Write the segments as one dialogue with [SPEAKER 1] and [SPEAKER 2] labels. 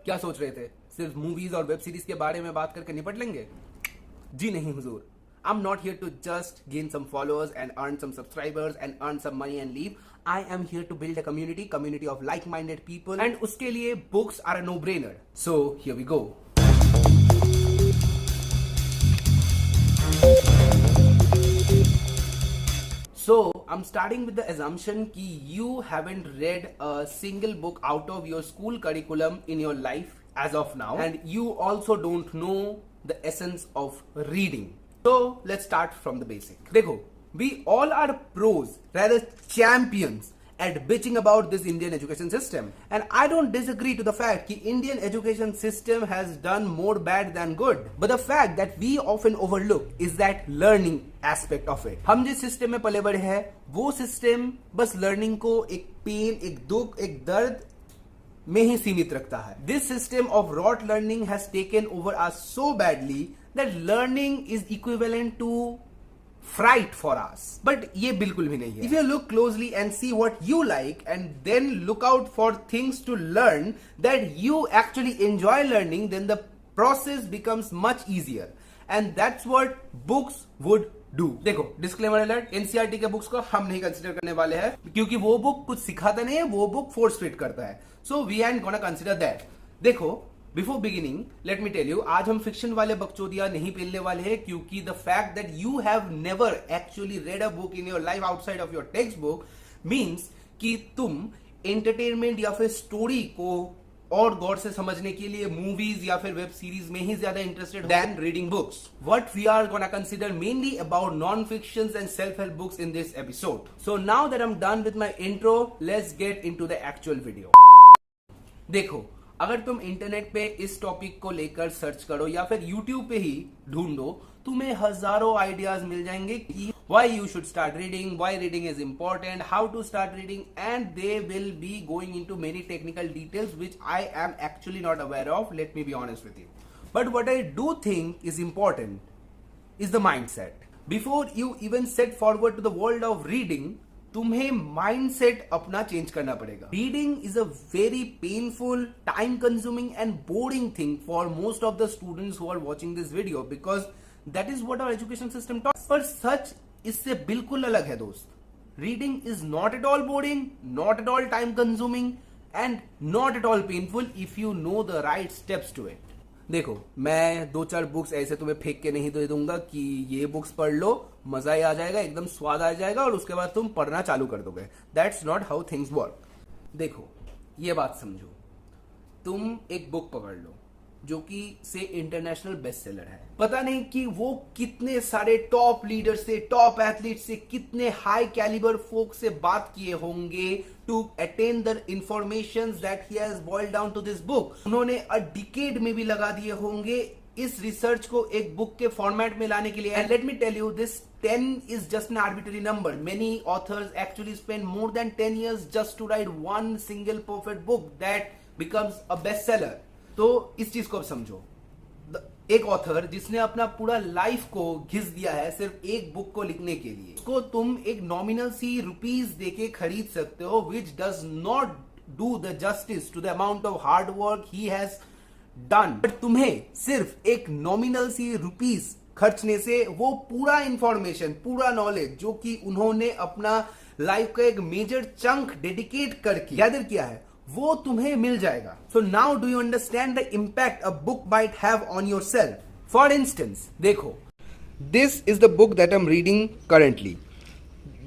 [SPEAKER 1] क्या सोच रहे थे सिर्फ मूवीज और वेब सीरीज के बारे में बात करके निपट लेंगे? जी नहीं हुजूर, I'm not here to just gain some followers and earn some subscribers and earn some money and leave. I am here to build a community of like-minded people, and उसके लिए books are a no-brainer. So here we go. So I'm starting with the assumption कि you haven't read a single book out of your school curriculum in your life as of now, and you also don't know the essence of reading. So let's start from the basic. देखो, we all are pros, rather champions at bitching about this Indian education system, and I don't disagree to the fact that Indian education system has done more bad than good. But the fact that we often overlook is that learning aspect of it. हम जिस system में पले बड़े हैं, वो system बस learning को एक पेन, एक दुख, एक दर्द में ही सीमित रखता है. This system of rote learning has taken over us so badly that learning is equivalent to fright for us. But ये बिल्कुल भी नहीं है. If you look closely and see what you like and then look out for things to learn that you actually enjoy learning, then the process becomes much easier. And that's what books would do. देखो, disclaimer alert, NCERT के books को हम नहीं consider करने वाले हैं क्योंकि वो बुक कुछ सिखाता नहीं है, वो बुक फोर्स फिट करता है. So we ain't gonna consider that. देखो, before beginning let me tell you, आज हम फिक्शन वाले बकचोदिया नहीं पेलने वाले हैं क्योंकि the fact that you have never actually red a book in your life outside of your text book means कि तुम एंटरटेनमेंट या फिर स्टोरी को और गौर से समझने के लिए मूवीज या फिर वेब सीरीज में ही ज्यादा interested than reading books. What we are gonna consider mainly about non fictions and self help books in this episode. So now that I am done with my intro, let's get into the actual video. देखो, अगर तुम internet पे इस topic को लेकर search करो या फिर यूट्यूब पे ही ढूंढो, तुम्हें हजारों आइडियाज मिल जाएंगे कि why you should start reading, why reading is important, how to start reading, and they will be going into many technical details which I am actually not aware of. Let me be honest with you. But what I do think is important is the mindset. Before you even set forward to the world of reading, तुम्हें mindset अपना change करना पड़ेगा. Reading is a very painful, time consuming and boring thing for most of the students who are watching this video because that is what our education system taught. पर सच इससे बिल्कुल अलग है दोस्त. Reading is not at all boring, not at all time consuming and not at all painful if you know the right steps to it. देखो, मैं 2-4 books ऐसे तुम्हें फेंक के नहीं दे दूंगा कि ये बुक्स पढ़ लो, मजा ही आ जाएगा, एकदम स्वाद आ जाएगा और उसके बाद तुम पढ़ना चालू कर दोगे. That's not how things work. देखो, ये बात समझो, तुम एक बुक पकड़ लो जो कि से इंटरनेशनल बेस्ट सेलर है. पता नहीं कि वो कितने सारे टॉप लीडर से, टॉप एथलीट से, कितने हाई कैलिबर फोक से बात किए होंगे to attain the information that he has boiled down to this book. उन्होंने अ डिकेड में भी लगा दिए होंगे इस रिसर्च को एक बुक के फॉर्मेट में लाने के लिए. And let me tell you, this 10 is just an arbitrary number. Many authors actually spend more than 10 years just to write one single perfect book that becomes a bestseller. तो इस चीज को अब समझो. एक ऑथर जिसने अपना पूरा लाइफ को घिस दिया है सिर्फ एक बुक को लिखने के लिए, उसको तुम एक नॉमिनल सी रुपीज देके खरीद सकते हो, which does not do the justice to the amount of hard work he has done. But तुम्हें सिर्फ एक नॉमिनल सी रुपीज खर्चने से वो पूरा इंफॉर्मेशन, पूरा नॉलेज जो कि उन्होंने अपना लाइफ का एक मेजर चंक डेडिकेट करके गैदर किया है, वो तुम्हें मिल जाएगा. So now do you understand the impact a book might have on yourself. For instance, देखो, this is the book that I am reading currently.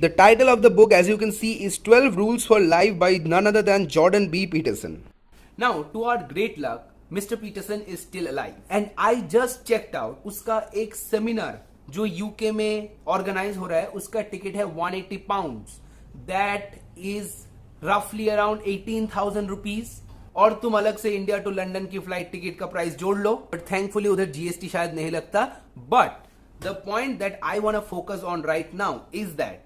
[SPEAKER 1] The title of the book, as you can see, is 12 rules for life by none other than Jordan B Peterson. Now to our great luck, mister Peterson is still alive and I just checked out उसका एक seminar जो UK में organise हो रहा है, उसका ticket है 180 pounds. That is रफली अराउंड 18,000 रुपीज. और तुम अलग से इंडिया टू लंदन की फ्लाइट टिकट का प्राइस जोड़ लो, बट थैंकफुली उधर जीएसटी शायद नहीं लगता. But the point that I want to focus on right now is that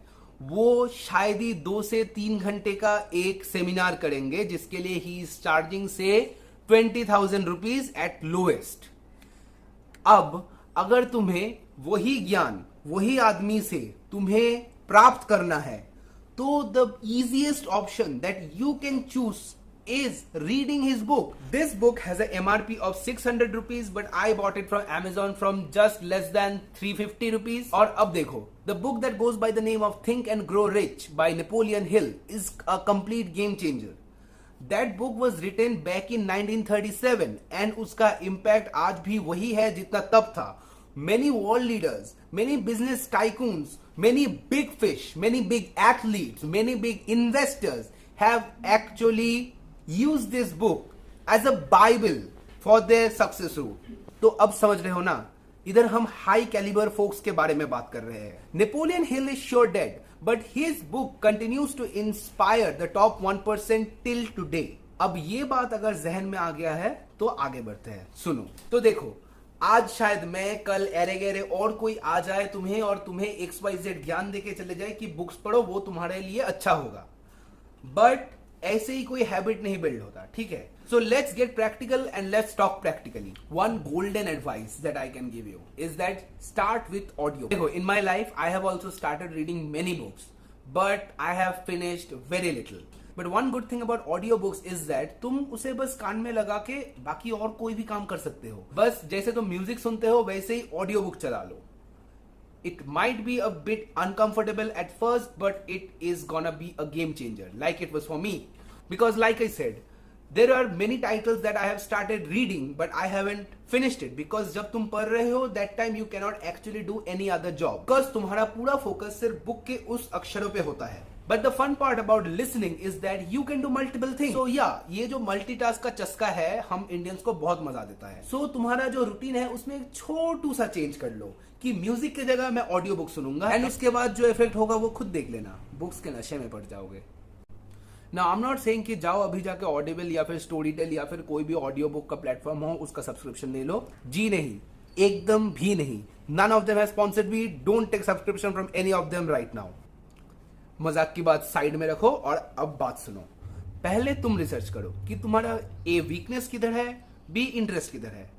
[SPEAKER 1] वो शायद ही 2 से 3 घंटे का एक सेमिनार करेंगे जिसके लिए ही इज चार्जिंग से 20,000 रुपीज एट लोएस्ट. अब अगर तुम्हें वही ज्ञान वही आदमी से तुम्हें प्राप्त करना है, तो the easiest option that you can choose is reading his book. This book has a MRP of 600 rupees, but I bought it from Amazon from just less than 350 rupees. और अब देखो, the book that goes by the name of Think and Grow Rich by Napoleon Hill is a complete game changer. That book was written back in 1937 and उसका impact आज भी वही है जितना तब था. Many world leaders, many business tycoons, many big fish, many big athletes, many big investors have actually used this book as a Bible for their success route. तो अब समझ रहे हो ना, इधर हम हाई कैलिबर फोक्स के बारे में बात कर रहे हैं. Napoleon Hill is sure dead, but his book continues to inspire the top 1% till today. अब ये बात अगर जहन में आ गया है तो आगे बढ़ते हैं. सुनो, तो देखो, आज शायद मैं, कल एरे गेरे और कोई आ जाए तुम्हें और तुम्हें XYZ ज्ञान देके चले जाए कि बुक्स पढ़ो, वो तुम्हारे लिए अच्छा होगा. बट ऐसे ही कोई हैबिट नहीं बिल्ड होता, ठीक है? So let's get practical and let's talk practically. One golden advice that I can give you is that start with audio. देखो, in my life I have also started reading many books, but I have finished very little. But one good thing about audio books is that तुम उसे बस कान में लगा के बाकी और कोई भी काम कर सकते हो. बस जैसे तुम म्यूजिक सुनते हो वैसे ही ऑडियो बुक चला लो. It might be a bit uncomfortable at first, but it is gonna be a game changer, like it was for me. Because like I said, there are many titles that I have started reading, but I haven't finished it. Because जब तुम पढ़ रहे हो, that time you cannot actually do any other job. Because तुम्हारा पूरा focus सिर्फ book के उस अक्षरों पे होता है. But the fun part about listening is that you can do multiple things. So yeah, ये जो multitask का चस्का है, हम इंडियंस को बहुत मजा देता है. So तुम्हारा जो रूटीन है उसमें एक छोटू सा चेंज कर लो कि म्यूजिक की जगह मैं ऑडियो बुक सुनूंगा, एंड उसके बाद जो इफेक्ट होगा वो खुद देख लेना. बुक्स के नशे में पड़ जाओगे. ना आई एम नॉट सेइंग कि जाओ अभी जाके ऑडिबल या फिर स्टोरी टेल या फिर कोई भी ऑडियो बुक का प्लेटफॉर्म हो उसका सब्सक्रिप्शन ले लो. जी नहीं, एकदम भी नहीं. None of them has sponsored me. Don't take subscription from any of them right now. मजाक की बात साइड में रखो और अब बात सुनो. पहले तुम रिसर्च करो कि तुम्हारा ए वीकनेस किधर है, बी इंटरेस्ट किधर है,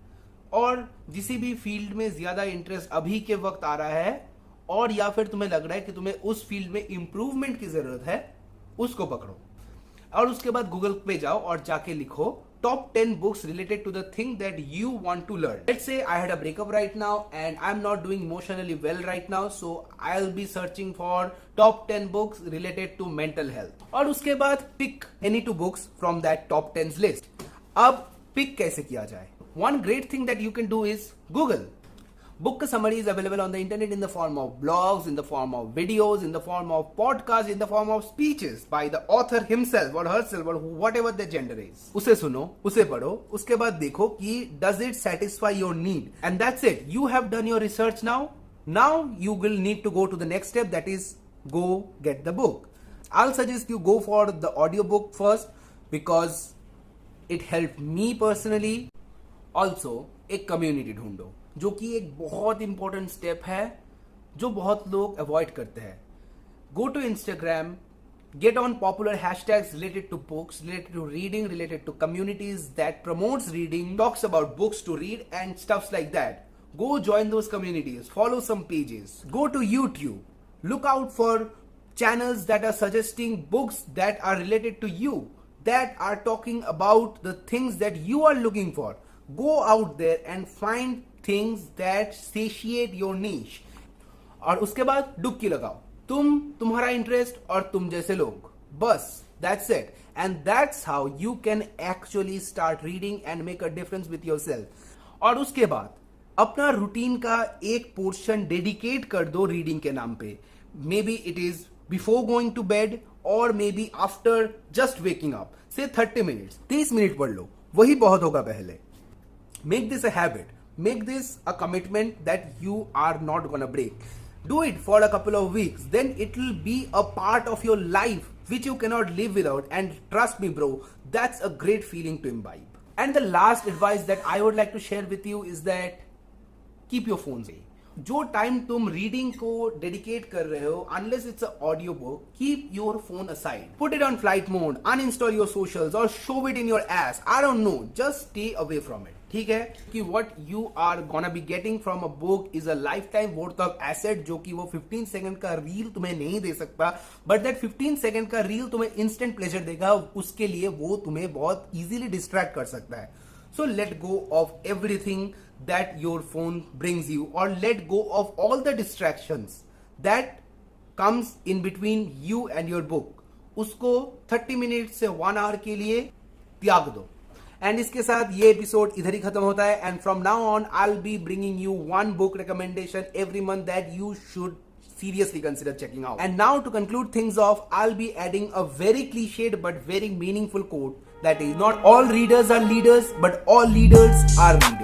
[SPEAKER 1] और जिसी भी फील्ड में ज्यादा इंटरेस्ट अभी के वक्त आ रहा है और या फिर तुम्हें लग रहा है कि तुम्हें उस फील्ड में इंप्रूवमेंट की जरूरत है, उसको पकड़ो. और उसके बाद गूगल पे जाओ और जाके लिखो top 10 books related to the thing that you want to learn. Let's say I had a breakup right now and I'm not doing emotionally well right now, so I'll be searching for top 10 books related to mental health. और उसके बाद pick any 2 books from that top 10 list. अब pick कैसे किया जाए? One great thing that you can do is Google. Book summary is available on the internet in the form of blogs, in the form of videos, in the form of podcasts, in the form of speeches by the author himself or herself or whatever the gender is. उसे सुनो, उसे पढ़ो, उसके बाद देखो कि does it satisfy your need, and that's it. You have done your research now. Now you will need to go to the next step, that is go get the book. I'll suggest you go for the audiobook first because it helped me personally. Also, एक community ढूंढो, जो कि एक बहुत important step है जो बहुत लोग अवॉइड करते हैं. Go to Instagram, get on popular hashtags related to books, related to reading, related to communities that promotes reading, talks about books to read and stuffs like that. Go join those communities, follow some pages, go to YouTube, look out for channels that are suggesting books that are related to you, that are talking about the things that you are looking for. Go out there and find things that satiate your niche. और उसके बाद डुबकी लगाओ, तुम्हारा interest और तुम जैसे लोग, बस that's it. And that's how you can actually start reading and make a difference with yourself. और उसके बाद अपना रूटीन का एक पोर्शन डेडिकेट कर दो रीडिंग के नाम पे. Maybe it is before going to bed और maybe after just waking up. Say 30 minutes, 30 minute पढ़ लो, वही बहुत होगा पहले. Make this a habit. Make this a commitment that you are not gonna break. Do it for a couple of weeks. Then it will be a part of your life which you cannot live without. And trust me, bro, that's a great feeling to imbibe. And the last advice that I would like to share with you is that keep your phones away. जो time तुम reading को dedicate कर रहे हो, unless it's a audio book, keep your phone aside, put it on flight mode, uninstall your socials और shove it in your ass, I don't know, just stay away from it. ठीक है, कि what you are gonna be getting from a book is a lifetime worth of asset, जो कि वो 15 second का reel तुम्हें नहीं दे सकता, बट दैट 15 सेकंड का रील तुम्हें इंस्टेंट प्लेजर देगा. उसके लिए वो तुम्हें बहुत इजीली डिस्ट्रैक्ट कर सकता है. So let go of everything that your phone brings you, or let go of all the distractions that comes in between you and your book. उसको 30 मिनट से 1 आवर के लिए त्याग दो. एंड इसके साथ ये एपिसोड इधर ही खत्म होता है. And from now on I will be bringing you one book recommendation every month that you should seriously consider checking out. And now to conclude things off, I'll be adding a very cliched but very meaningful quote, that is, not all readers are leaders, but all leaders are readers.